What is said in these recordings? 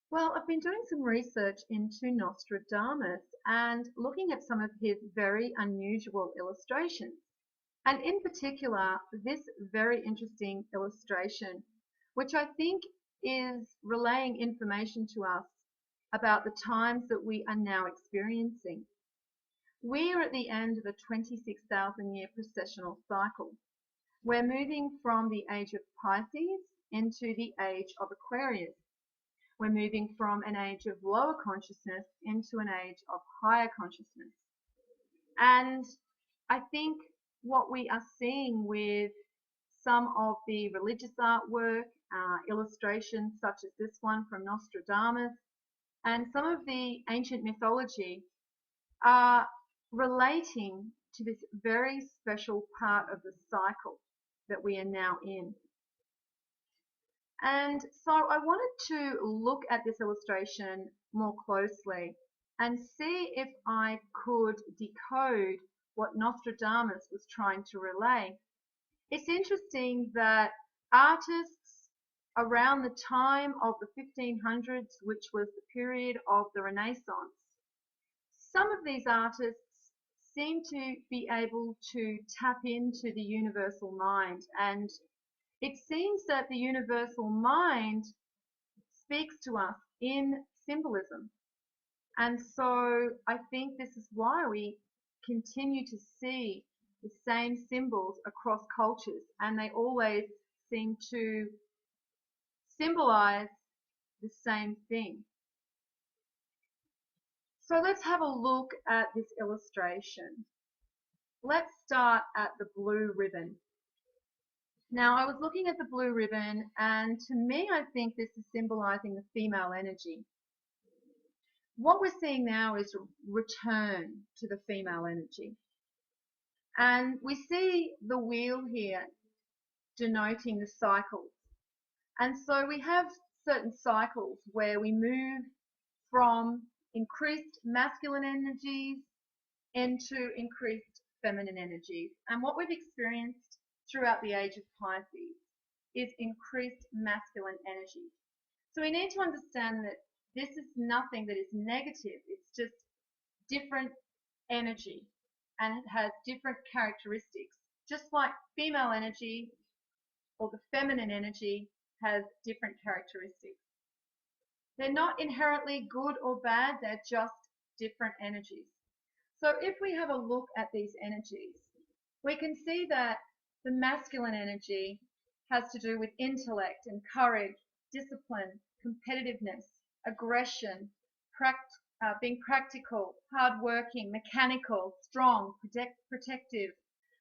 Well, I've been doing some research into Nostradamus and looking at some of his very unusual illustrations. And in particular, this very interesting illustration, which I think is relaying information to us about the times that we are now experiencing. We are at the end of a 26,000 year precessional cycle. We're moving from the age of Pisces into the age of Aquarius. We're moving from an age of lower consciousness into an age of higher consciousness. And I think what we are seeing with some of the religious artwork, illustrations such as this one from Nostradamus, and some of the ancient mythology are relating to this very special part of the cycle that we are now in. And so I wanted to look at this illustration more closely and see if I could decode what Nostradamus was trying to relay. It's interesting that artists around the time of the 1500s, which was the period of the Renaissance, some of these artists seem to be able to tap into the universal mind, and it seems that the universal mind speaks to us in symbolism. And so I think this is why we continue to see the same symbols across cultures, and they always seem to symbolize the same thing. So let's have a look at this illustration. Let's start at the blue ribbon. Now, I was looking at the blue ribbon, and to me, I think this is symbolizing the female energy. What we're seeing now is a return to the female energy. And we see the wheel here denoting the cycles. And so we have certain cycles where we move from increased masculine energies into increased feminine energies. And what we've experienced throughout the age of Pisces is increased masculine energy. So we need to understand that this is nothing that is negative. It's just different energy, and it has different characteristics. Just like female energy or the feminine energy has different characteristics. They're not inherently good or bad, they're just different energies. So if we have a look at these energies, we can see that the masculine energy has to do with intellect and courage, discipline, competitiveness, aggression, being practical, hardworking, mechanical, strong, protective,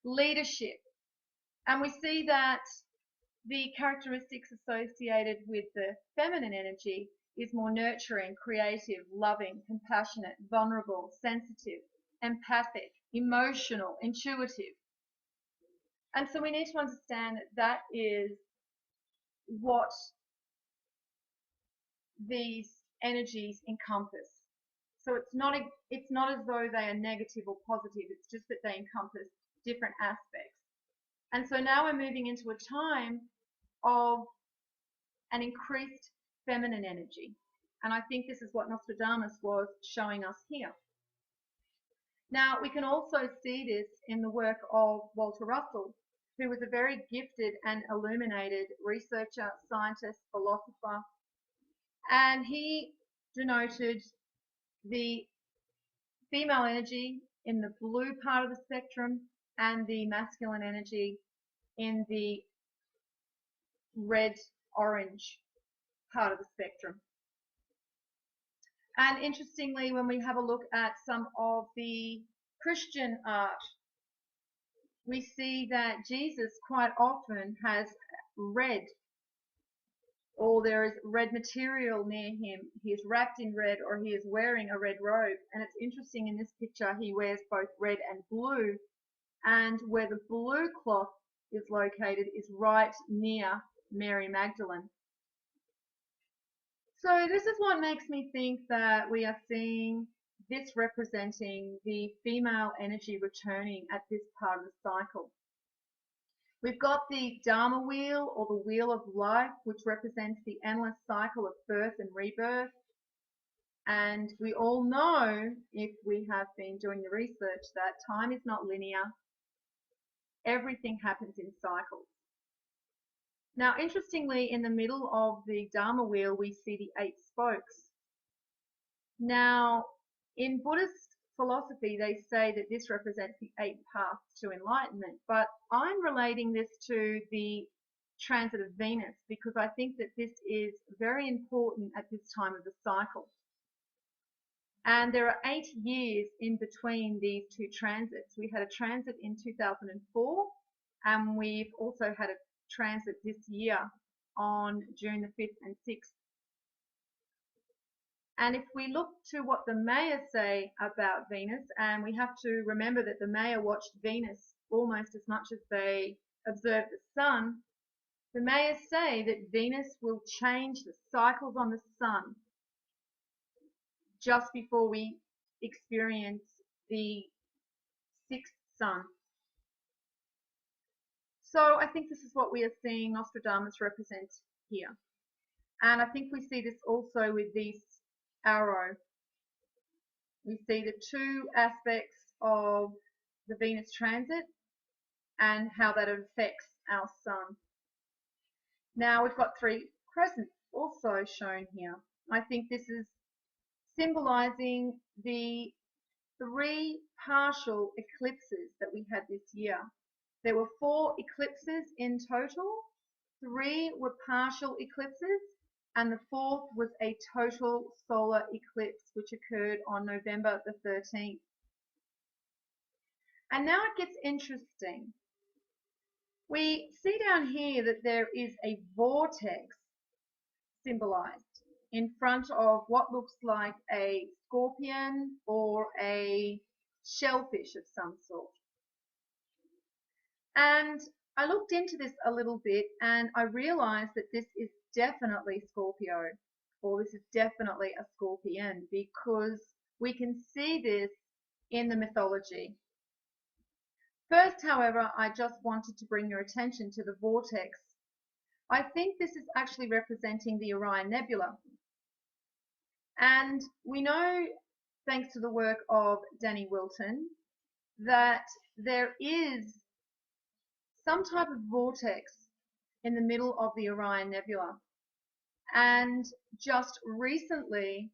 leadership. And we see that the characteristics associated with the feminine energy is more nurturing, creative, loving, compassionate, vulnerable, sensitive, empathic, emotional, intuitive. And so we need to understand that that is what these energies encompass. So it's not as though they are negative or positive, it's just that they encompass different aspects. And so now we're moving into a time of an increased feminine energy. And I think this is what Nostradamus was showing us here. Now, we can also see this in the work of Walter Russell, who was a very gifted and illuminated researcher, scientist, philosopher, and he denoted the female energy in the blue part of the spectrum and the masculine energy in the red-orange part of the spectrum. And interestingly, when we have a look at some of the Christian art, we see that Jesus quite often has red, or there is red material near him. He is wrapped in red, or he is wearing a red robe. And it's interesting, in this picture he wears both red and blue, and where the blue cloth is located is right near Mary Magdalene. So this is what makes me think that we are seeing this representing the female energy returning at this part of the cycle. We've got the Dharma wheel, or the wheel of life, which represents the endless cycle of birth and rebirth. And we all know, if we have been doing the research, that time is not linear. Everything happens in cycles. Now, interestingly, in the middle of the Dharma wheel, we see the 8 spokes. Now, in Buddhist philosophy, they say that this represents the 8 paths to enlightenment, but I'm relating this to the transit of Venus because I think that this is very important at this time of the cycle. And there are 8 years in between these 2 transits. We had a transit in 2004, and we've also had a transit this year on June the 5th and 6th. And if we look to what the Maya say about Venus, and we have to remember that the Maya watched Venus almost as much as they observed the sun, the Mayas say that Venus will change the cycles on the sun just before we experience the 6th sun. So I think this is what we are seeing Nostradamus represent here. And I think we see this also with this arrow. We see the 2 aspects of the Venus transit and how that affects our sun. Now we've got 3 crescents also shown here. I think this is symbolizing the 3 partial eclipses that we had this year. There were 4 eclipses in total. 3 were partial eclipses, and the 4th was a total solar eclipse, which occurred on November the 13th. And now it gets interesting. We see down here that there is a vortex symbolized in front of what looks like a scorpion or a shellfish of some sort. And I looked into this a little bit and I realized that this is definitely Scorpio, or this is definitely a scorpion, because we can see this in the mythology. First, however, I just wanted to bring your attention to the vortex. I think this is actually representing the Orion Nebula. And we know, thanks to the work of Danny Wilton, that there is some type of vortex in the middle of the Orion Nebula. And just recently,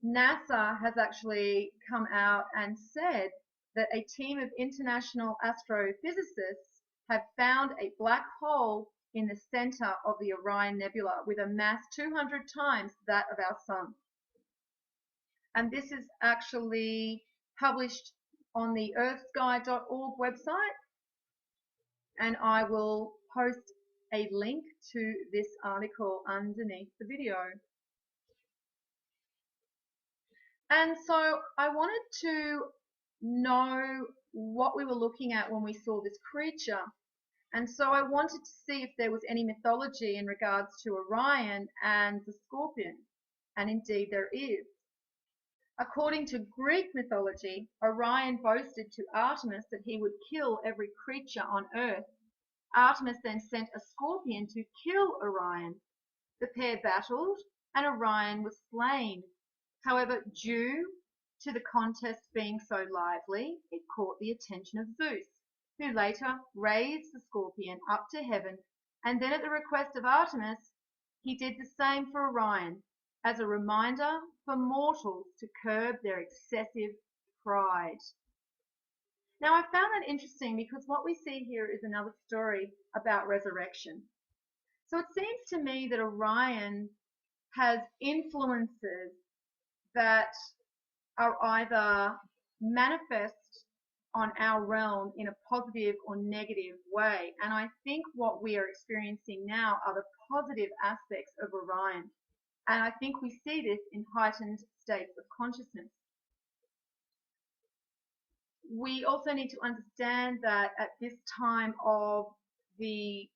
NASA has actually come out and said that a team of international astrophysicists have found a black hole in the center of the Orion Nebula with a mass 200 times that of our sun. And this is actually published on the earthsky.org website, and I will post a link to this article underneath the video. And so I wanted to know what we were looking at when we saw this creature. And so I wanted to see if there was any mythology in regards to Orion and the scorpion. And indeed there is. According to Greek mythology, Orion boasted to Artemis that he would kill every creature on earth. Artemis then sent a scorpion to kill Orion. The pair battled, and Orion was slain. However, due to the contest being so lively, it caught the attention of Zeus, who later raised the scorpion up to heaven, and then at the request of Artemis, he did the same for Orion, as a reminder for mortals to curb their excessive pride. Now, I found that interesting because what we see here is another story about resurrection. So it seems to me that Orion has influences that are either manifest on our realm in a positive or negative way. And I think what we are experiencing now are the positive aspects of Orion. And I think we see this in heightened states of consciousness. We also need to understand that at this time of the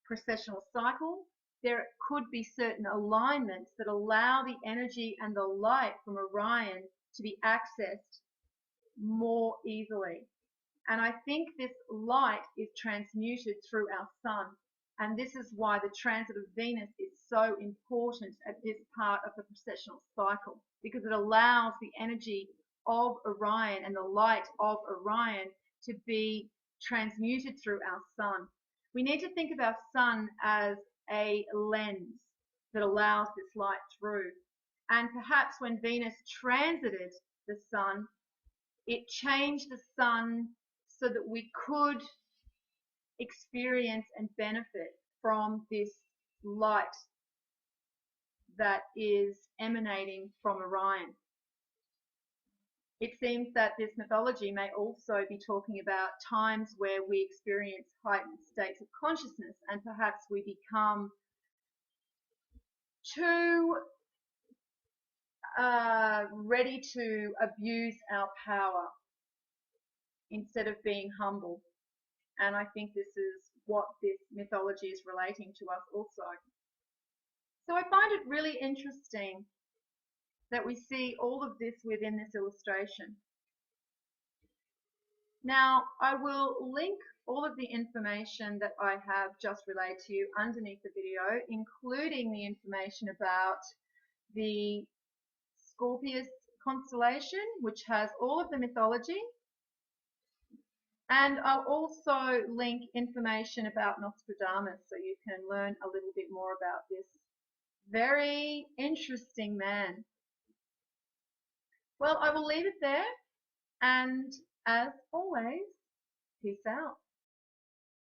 precessional cycle, there could be certain alignments that allow the energy and the light from Orion to be accessed more easily. And I think this light is transmuted through our sun. And this is why the transit of Venus is so important at this part of the precessional cycle, because it allows the energy of Orion and the light of Orion to be transmuted through our sun. We need to think of our sun as a lens that allows this light through. And perhaps when Venus transited the sun, it changed the sun so that we could experience and benefit from this light that is emanating from Orion. It seems that this mythology may also be talking about times where we experience heightened states of consciousness and perhaps we become too ready to abuse our power instead of being humble. And I think this is what this mythology is relating to us also. So I find it really interesting that we see all of this within this illustration. Now, I will link all of the information that I have just relayed to you underneath the video, including the information about the Scorpius constellation, which has all of the mythology. And I'll also link information about Nostradamus so you can learn a little bit more about this very interesting man. Well, I will leave it there, and as always, peace out.